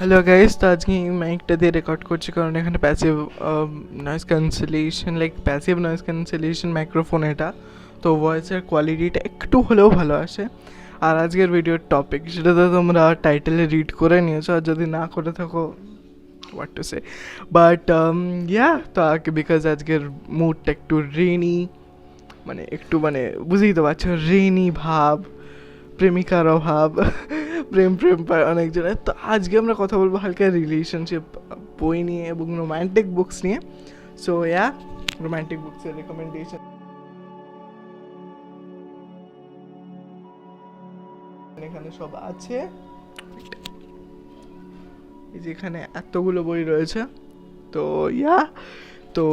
Hello guys, তো আজকে এই মাইকটা দিয়ে রেকর্ড করছি কারণ এখানে passive noise cancellation passive noise cancellation microphone এটা, তো ভয়েসের কোয়ালিটিটা একটু হলেও ভালো আসে। আর আজকের ভিডিওর টপিক সেটা তো তোমরা টাইটেলে রিড করে নিয়েছো, আর যদি না করে থাকো হোয়াট টু সে, বাট তো আগে বিকজ আজকের মুডটা একটু রেনি, একটু বুঝতেই তো পারছো, রেনি ভাব, প্রেমিকার অভাব, প্রেম প্রেম পায় অনেকজনের। তো আজকে আমরা কথা বলবো হালকা রিলেশনশিপ বই নিয়ে এবং রোম্যান্টিক বুকস নিয়ে। সো রোম্যান্টিক বুকসের রেকমেন্ডেশন এখানে সব আছে। এই যে এখানে এতগুলো বই রয়েছে। তো তো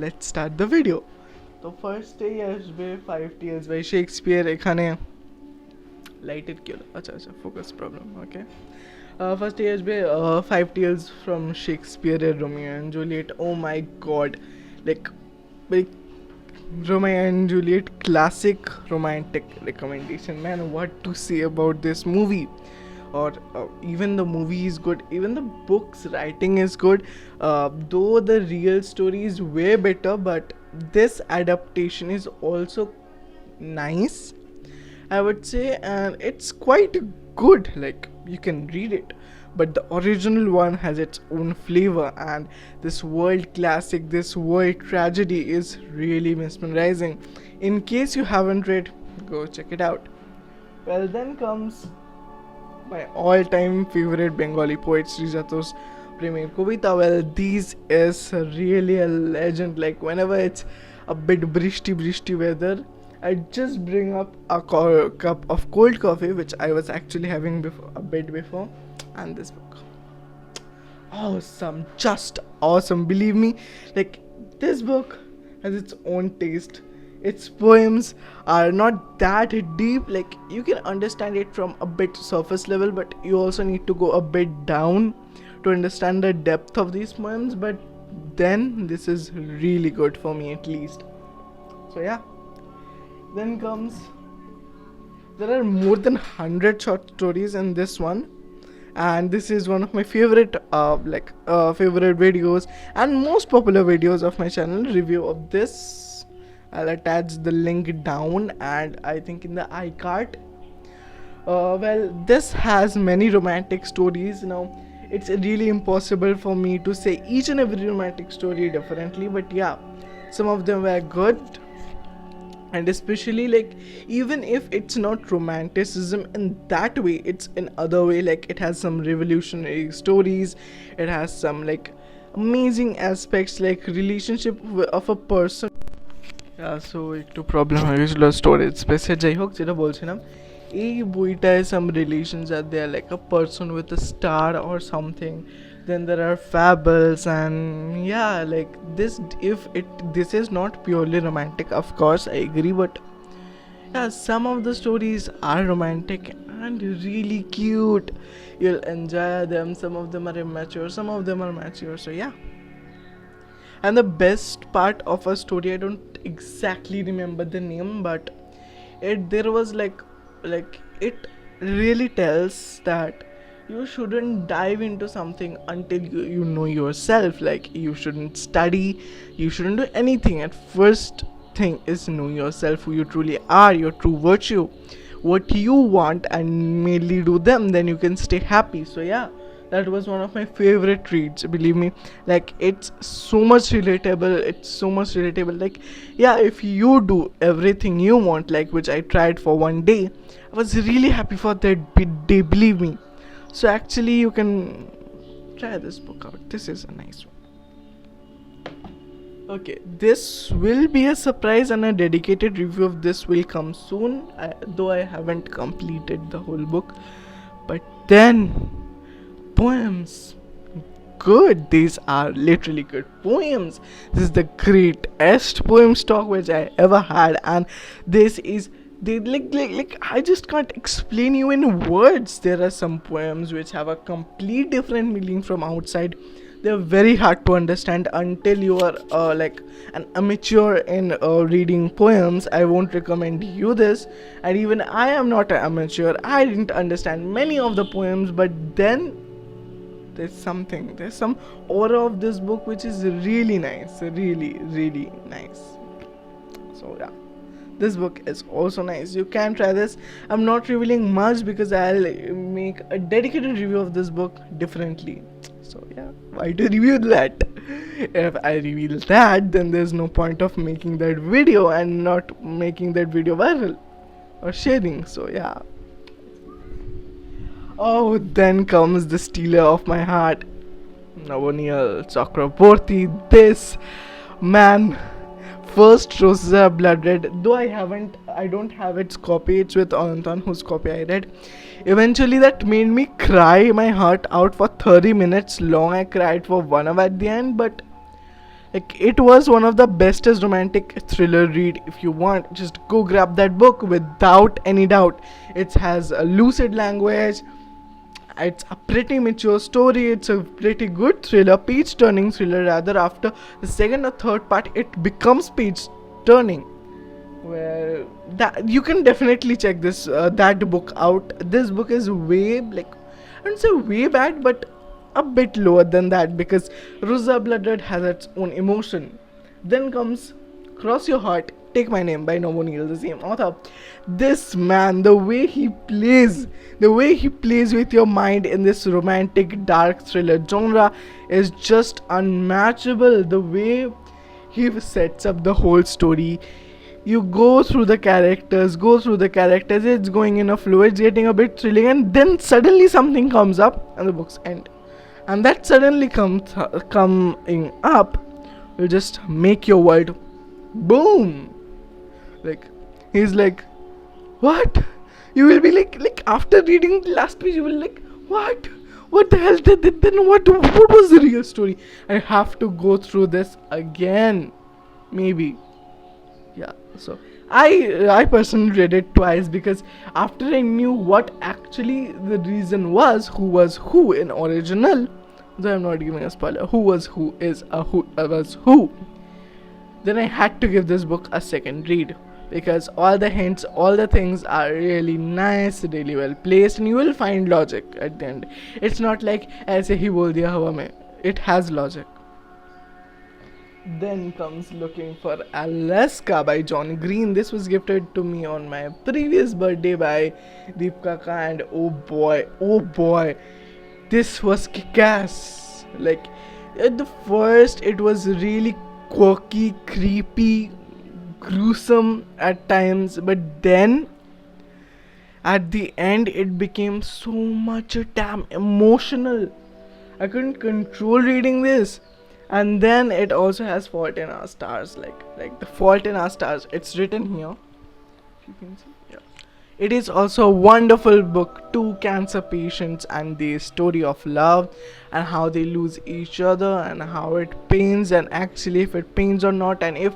লেটস স্টার্ট দ্য ভিডিও। তো ফার্স্টেই আসবে 5 Tales বাই শেক্সপিয়ার। এখানে লাইটের কি হলো? আচ্ছা ফোকাস প্রবলেম, ওকে। ফার্স্টে আসবে 5 Tales ফ্রম শেক্সপিয়ারের Romeo and Juliet. Oh my god, like Romeo and Juliet, classic romantic recommendation, man. What to say about this movie? Or even the movie is good, even the book's writing is good, though the real story is way better, but this adaptation is also nice, I would say, and it's quite good. Like, you can read it, but the original one has its own flavor, and this world classic, this world tragedy is really mesmerizing. In case you haven't read, go check it out. Well, then comes my all-time favorite Bengali poet Srijato's premikar. Well, this is really a legend. Like, whenever it's a bit bristi weather, I just bring up a cup of cold coffee, which I was actually having a bit before, and this book. Awesome, just awesome. Believe me, like, this book has its own taste. Its poems are not that deep. Like, you can understand it from a bit surface level, but you also need to go a bit down to understand the depth of these poems. But then this is really good for me, at least. So then comes, there are more than 100 short stories in this one, and this is one of my favorite favorite videos and most popular videos of my channel. Review of this, I'll attach the link down, and I think in the iCard. Well, this has many romantic stories. Now, it's really impossible for me to say each and every romantic story differently, but some of them were good. And especially, like, even if it's not romanticism in that way, it's in other way. Like, it has some revolutionary stories, it has some like amazing aspects, like relationship of a person. So একটু problem হয়ে গেছিলো storage স্পেসে। যাই হোক, যেটা বলছিলাম, এই বইটায় some relations are there, like a person with a star or something. Then there are fables, and like this, if this is not purely romantic, of course I agree, but some of the stories are romantic and really cute. You'll enjoy them. Some of them are immature, some of them are mature. So and the best part of a story, I don't exactly remember the name, but there was like it really tells that you shouldn't dive into something until you know yourself. Like, you shouldn't study, you shouldn't do anything. At first thing is know yourself, who you truly are, your true virtue, what you want, and mainly do them, then you can stay happy. So that was one of my favorite reads, believe me. Like, it's so much relatable, like, if you do everything you want, like, which I tried for one day, I was really happy for that day, believe me. So actually, you can try this book out. This is a nice one. Okay, this will be a surprise, and a dedicated review of this will come soon, though I haven't completed the whole book. But then, poems, good. These are literally good poems. This is the greatest poem stock which I ever had, and this is, they like I just can't explain you in words. There are some poems which have a complete different meaning from outside. they're very hard to understand until you are like an amateur in reading poems. I won't recommend you this, and even I am not an amateur. I didn't understand many of the poems, but then there's some aura of this book which is really nice, really nice. So yeah, this book is also nice. You can try this. I'm not revealing much because I'll make a dedicated review of this book differently. So yeah, why to review that? If I reveal that, then there's no point of making that video and not making that video viral or sharing. So yeah. Oh, then comes the stealer of my heart, Navoniyal Chakraborty. This man, first Rosa Blood Red, though I don't have its copy. It's with Anton, whose copy I read. Eventually, that made me cry my heart out for 30 minutes long. I cried for 1 hour at the end, but like it was one of the bestest romantic thriller read. If you want, just go grab that book without any doubt. It has a lucid language. It's a pretty mature story. It's a pretty good thriller, page turning thriller rather. After the second or third part, it becomes page turning. Well, that you can definitely check this that book out. This book is way, like, I don't say way bad, but a bit lower than that, because Rosa Blooded has its own emotion. Then comes Cross Your Heart, Take My Name by Novo Neal, the same author. This man, the way he plays with your mind in this romantic dark thriller genre is just unmatchable. The way he sets up the whole story. You go through the characters, it's going in a flow, it's getting a bit thrilling, and then suddenly something comes up and the books end. And that suddenly coming up will just make your world boom. Like, he's like, what? You will be like after reading the last page, you will like, what the hell did it then? What was the real story? I have to go through this again, maybe. Yeah, so I personally read it twice, because after I knew what actually the reason was, who was who in original, though I'm not giving a spoiler, who was who was who, then I had to give this book a second read, because all the hints, all the things are really nice, really well placed, and you will find logic at the end. It's not like aise hi bol diya hawa mein. It has logic. Then comes Looking for Alaska by John Green. This was gifted to me on my previous birthday by Deep Kaka, and oh boy, this was kick-ass. Like, at the first it was really quirky, creepy, gruesome at times, but then at the end it became so much damn emotional. I couldn't control reading this. And then it also has Fault in Our Stars, like the Fault in Our Stars. It's written here. If you can see, yeah. It is also a wonderful book. 2 cancer patients and the story of love, and how they lose each other, and how it pains, and actually if it pains or not, and if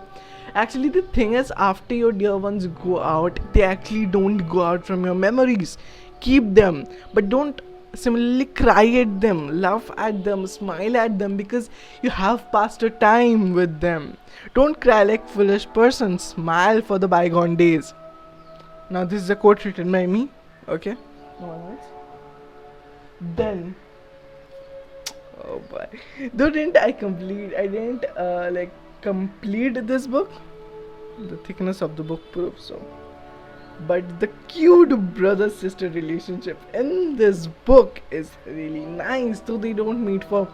actually the thing is, after your dear ones go out, they actually don't go out from your memories. Keep them, but don't similarly cry at them, laugh at them, smile at them, because you have passed a time with them. Don't cry like foolish person, smile for the bygone days. Now this is a quote written by me, okay, no one else. Then, oh boy, though I didn't complete this book. The thickness of the book proves so. But the cute brother-sister relationship in this book is really nice. Though they don't meet for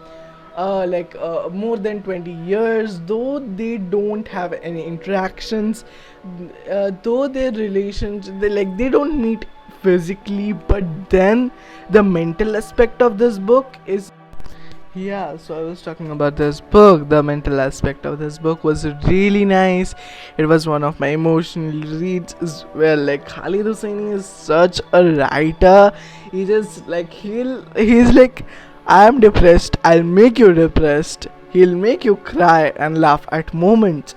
more than 20 years, though they don't have any interactions, though their relationship, they don't meet physically, but then the mental aspect of this book is. Yeah, so I was talking about this book. The mental aspect of this book was really nice. It was one of my emotional reads as well. Like, Khalid Hosseini is such a writer. He just he's like, I am depressed, I'll make you depressed. He'll make you cry and laugh at moments.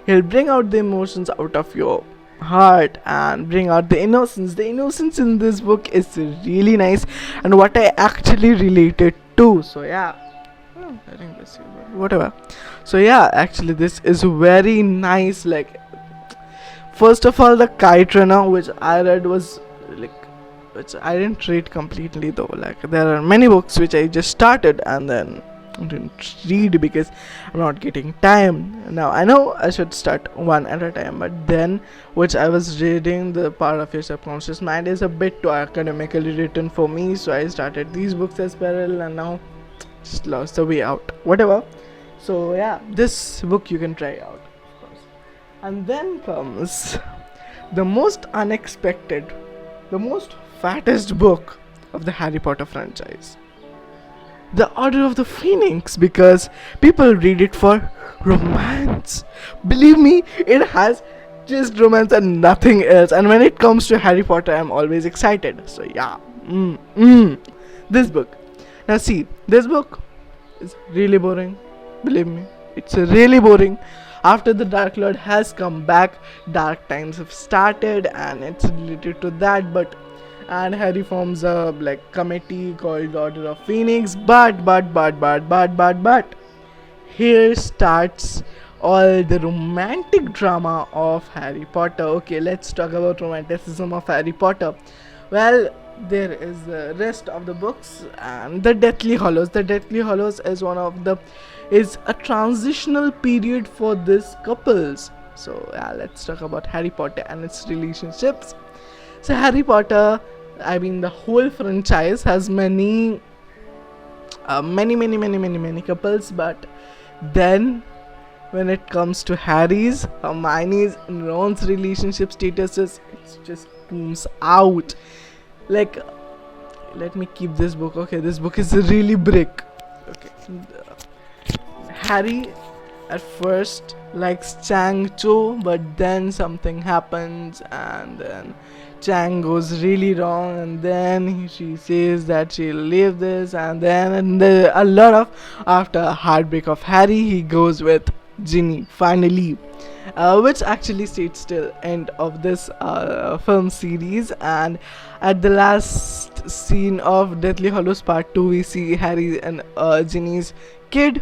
He'll bring out the emotions out of your heart and bring out the innocence. The innocence in this book is really nice, and what I actually related to. So yeah, I think this is whatever. So yeah, actually this is very nice. Like, first of all, the Kite Runner, which I read, was like, which I didn't read completely though. Like, there are many books which I just started and then didn't read because I'm not getting time. Now I know I should start one at a time, but then which I was reading, the part of your subconscious mind, is a bit too academically written for me, so I started these books as parallel and now just lost the way out. Whatever. So yeah, this book you can try out, of course. And then comes the most unexpected, the most fattest book of the Harry Potter franchise, The Order of the Phoenix, because people read it for romance. Believe me, it has just romance and nothing else. And when it comes to Harry Potter, I'm always excited. So yeah, this book. Now see, this book is really boring. Believe me, it's really boring. After the Dark Lord has come back, dark times have started, and it's related to that. And Harry forms a committee called Order of Phoenix. But here starts all the romantic drama of Harry Potter. Okay, let's talk about romanticism of Harry Potter. Well, there is the rest of the books and the Deathly Hallows. The Deathly Hallows is a transitional period for these couples. So yeah, let's talk about Harry Potter and its relationships. So Harry Potter, I mean the whole franchise has many couples, but then when it comes to Harry's, Hermione's, and Ron's relationship statuses, it just booms out. Like, let me keep this book. Okay, this book is really brick. Okay, Harry at first likes Chang Cho, but then something happens and then Chang goes really wrong, and then she says that she'll leave this, and then a lot of, after a heartbreak of Harry, he goes with Ginny finally, which actually states till end of this film series. And at the last scene of Deathly Hallows Part 2, we see Harry and Ginny's kid,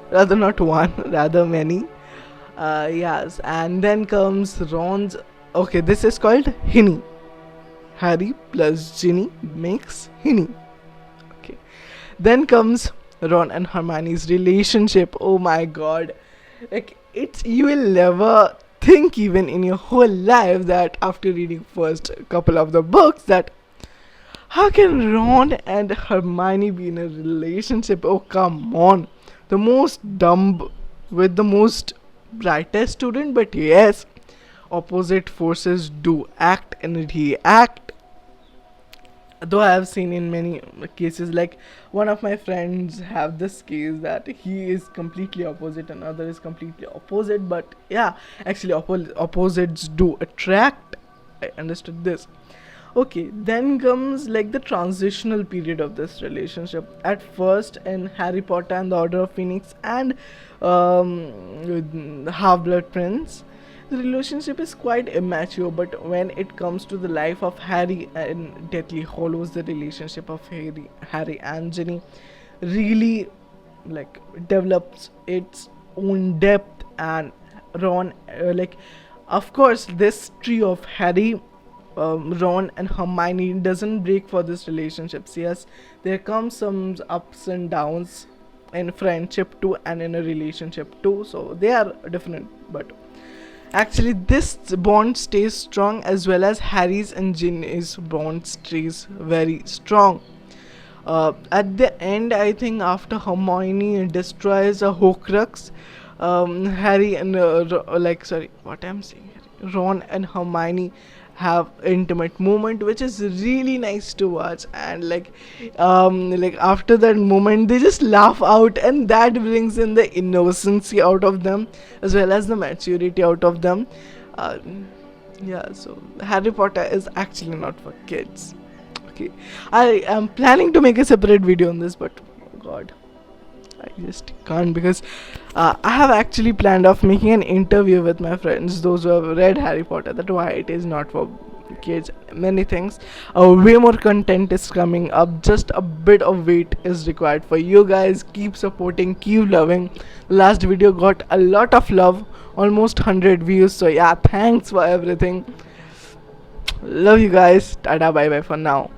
rather not one, rather many. Yes, and then comes Ron's. Okay, this is called Hinny. Harry plus Ginny makes Hinny. Okay, then comes Ron and Hermione's relationship. Oh my god, like, it's, you will never think even in your whole life that after reading first couple of the books that how can Ron and Hermione be in a relationship? Oh come on, the most dumb with the most brightest student, but yes, opposite forces do act and react. Though I have seen in many cases, like one of my friends have this case that he is completely opposite and other is completely opposite, but yeah, actually opposites do attract. I understood this. Okay, then comes like the transitional period of this relationship. At first in Harry Potter and the Order of Phoenix and Half-Blood Prince, the relationship is quite immature, but when it comes to the life of Harry and Deathly Hallows, the relationship of Harry and Ginny really develops its own depth. And Ron, of course, this trio of Harry, Ron and Hermione doesn't break for this relationship. Yes, there comes some ups and downs in friendship too and in a relationship too, so they are different, but actually this bond stays strong, as well as Harry's and Ginny's bond stays very strong. At the end, I think after Hermione destroys a Horcrux, Harry and Ron and Hermione have intimate moment, which is really nice to watch. And after that moment, they just laugh out, and that brings in the innocency out of them as well as the maturity out of them. So Harry Potter is actually not for kids. Okay, I am planning to make a separate video on this, but oh god, I just can't, because I have actually planned of making an interview with my friends, those who have read Harry Potter, that why it is not for kids, many things. Way more content is coming up. Just a bit of wait is required for you guys. Keep supporting, keep loving. Last video got a lot of love, almost 100 views. So yeah, thanks for everything. Love you guys. Tada, bye bye for now.